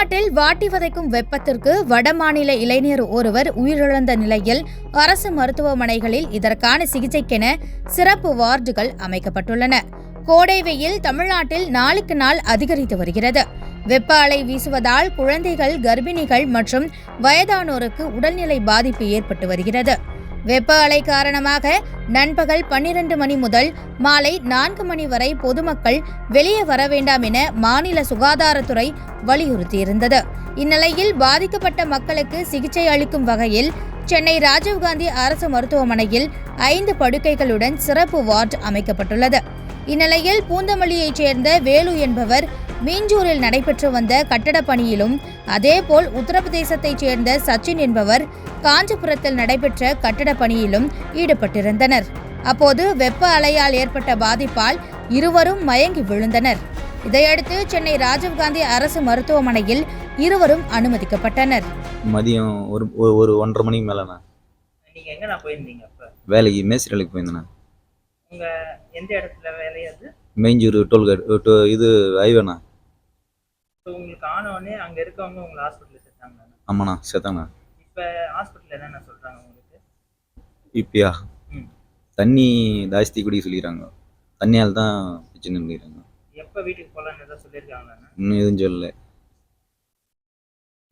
தமிழ்நாட்டில் வாட்டி வதைக்கும் வெப்பத்திற்கு வடமாநில இளைஞர் ஒருவர் உயிரிழந்த நிலையில் அரசு மருத்துவமனைகளில் இதற்கான சிகிச்சைக்கென சிறப்பு வார்டுகள் அமைக்கப்பட்டுள்ளன. கோடை வெயில் தமிழ்நாட்டில் நாளுக்கு நாள் அதிகரித்து வருகிறது. வெப்ப அலை வீசுவதால் குழந்தைகள், கர்ப்பிணிகள் மற்றும் வயதானோருக்கு உடல்நிலை பாதிப்பு ஏற்பட்டு வருகிறது. வெப்ப அலை காரணமாக நண்பகல் 12 மணி முதல் மாலை 4 மணி வரை பொதுமக்கள் வெளியே வர வேண்டாம் என மாநில சுகாதாரத்துறை வலியுறுத்தியிருந்தது. இந்நிலையில் பாதிக்கப்பட்ட மக்களுக்கு சிகிச்சை அளிக்கும் வகையில் சென்னை ராஜீவ்காந்தி அரசு மருத்துவமனையில் 5 படுக்கைகளுடன் சிறப்பு வார்டு அமைக்கப்பட்டுள்ளது. இந்நிலையில் பூந்தமல்லியைச் சேர்ந்த வேலு என்பவர் மீஞ்சூரில் நடைபெற்று வந்த கட்டடப் பணியிலும், அதேபோல் உத்தரப்பிரதேசத்தைச் சேர்ந்த சச்சின் என்பவர் காஞ்சிபுரத்தில் நடைபெற்ற கட்டடப் பணியிலும் ஈடுபட்டிருந்தனர். அப்போது வெப்ப அலையால் ஏற்பட்ட பாதிப்பால் இருவரும் மயங்கி விழுந்தனர். இதையடுத்து சென்னை ராஜீவ்காந்தி அரசு மருத்துவமனையில் இருவரும் அனுமதிக்கப்பட்டனர். மதியம் ஒரு 1:30 மணிக்கு மேலண்ணா. நீங்க எங்கண்ணா போயிருந்தீங்க? அப்ப வேலைக்கு மேஸ்திரி வேலைக்கு போயிருந்தேண்ணா. உங்க எந்த இடத்துல வேலை அது? மெயிஞ்சூர் டோல்கேட் இது ஹைவேண்ணா. உங்களுக்கு ஆனவொடனே அங்க இருக்கவங்க உங்களை ஹாஸ்பிட்டல் சேர்த்தாங்க? ஆமாண்ணா, சேர்த்தாங்கண்ணா. இப்ப ஹாஸ்பிட்டல் என்னென்ன சொல்றாங்க உங்களுக்கு? இப்பயா தண்ணி ஜாஸ்தி குடிக்க சொல்லிடுறாங்க. தண்ணியால் தான் பிரச்சனை சொல்லிடுறாங்க. எப்ப வீட்டுக்கு போகலான்னு ஏதாவது சொல்லியிருக்காங்களாண்ணா? இன்னும் எதுவும் சொல்லலை.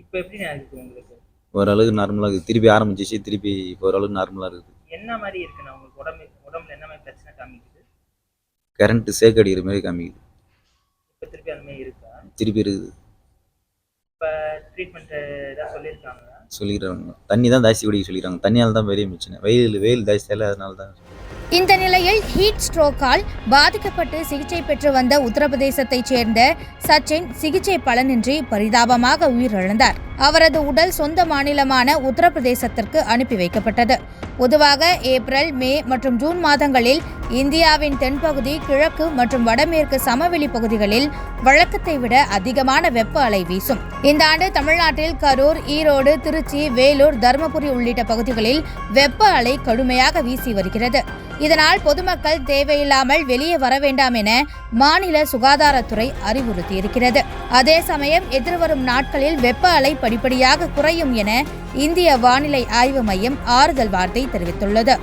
இப்போ எப்படி இருக்கு உங்களுக்கு? ஓரளவுக்கு நார்மலாக இருக்குது. திருப்பி ஆரம்பிச்சிச்சு. திருப்பி இப்போ ஓரளவுக்கு நார்மலாக இருக்குது. என்ன மாதிரி இருக்குண்ணா உங்களுக்கு? உடம்புல என்ன மாதிரி பிரச்சனை காமிக்குது? கரண்ட் சேக் அடிக்கிற மாதிரி காமிக்குது. இப்போ திருப்பி அந்த மாதிரி இருக்கா? திருப்பி இருக்குது. இப்போ ட்ரீட்மெண்ட் ஏதாவது சொல்லியிருக்காங்களா? சொல்லிடுறாங்க. தண்ணி தான் ஜாஸ்தி குடிக்க சொல்லிடுறாங்க. தண்ணியால் தான் பெரிய பிரச்சனை. வெயில் ஜாஸ்தியால் அதனால தான். இந்த நிலையில் ஹீட் ஸ்ட்ரோக்கால் பாதிக்கப்பட்டு சிகிச்சை பெற்று வந்த உத்தரப்பிரதேசத்தைச் சேர்ந்த சச்சின் சிகிச்சை பலனின்றி பரிதாபமாக உயிரிழந்தார். அவரது உடல் சொந்த மாநிலமான உத்தரப்பிரதேசத்திற்கு அனுப்பி வைக்கப்பட்டது. பொதுவாக ஏப்ரல், மே மற்றும் ஜூன் மாதங்களில் இந்தியாவின் தென்பகுதி, கிழக்கு மற்றும் வடமேற்கு சமவெளி பகுதிகளில் வழக்கத்தை விட அதிகமான வெப்ப அலை வீசும். இந்த ஆண்டு தமிழ்நாட்டில் கரூர், ஈரோடு, திருச்சி, வேலூர், தருமபுரி உள்ளிட்ட பகுதிகளில் வெப்ப அலை கடுமையாக வீசி வருகிறது. இதனால் பொதுமக்கள் தேவையில்லாமல் வெளியே வர வேண்டாம் என மாநில சுகாதாரத்துறை அறிவுறுத்தியிருக்கிறது. அதே சமயம் எதிர்வரும் நாட்களில் வெப்ப அலை படிப்படியாக குறையும் என இந்திய வானிலை ஆய்வு மையம் ஆறுதல் வார்த்தை தெரிவித்துள்ளது.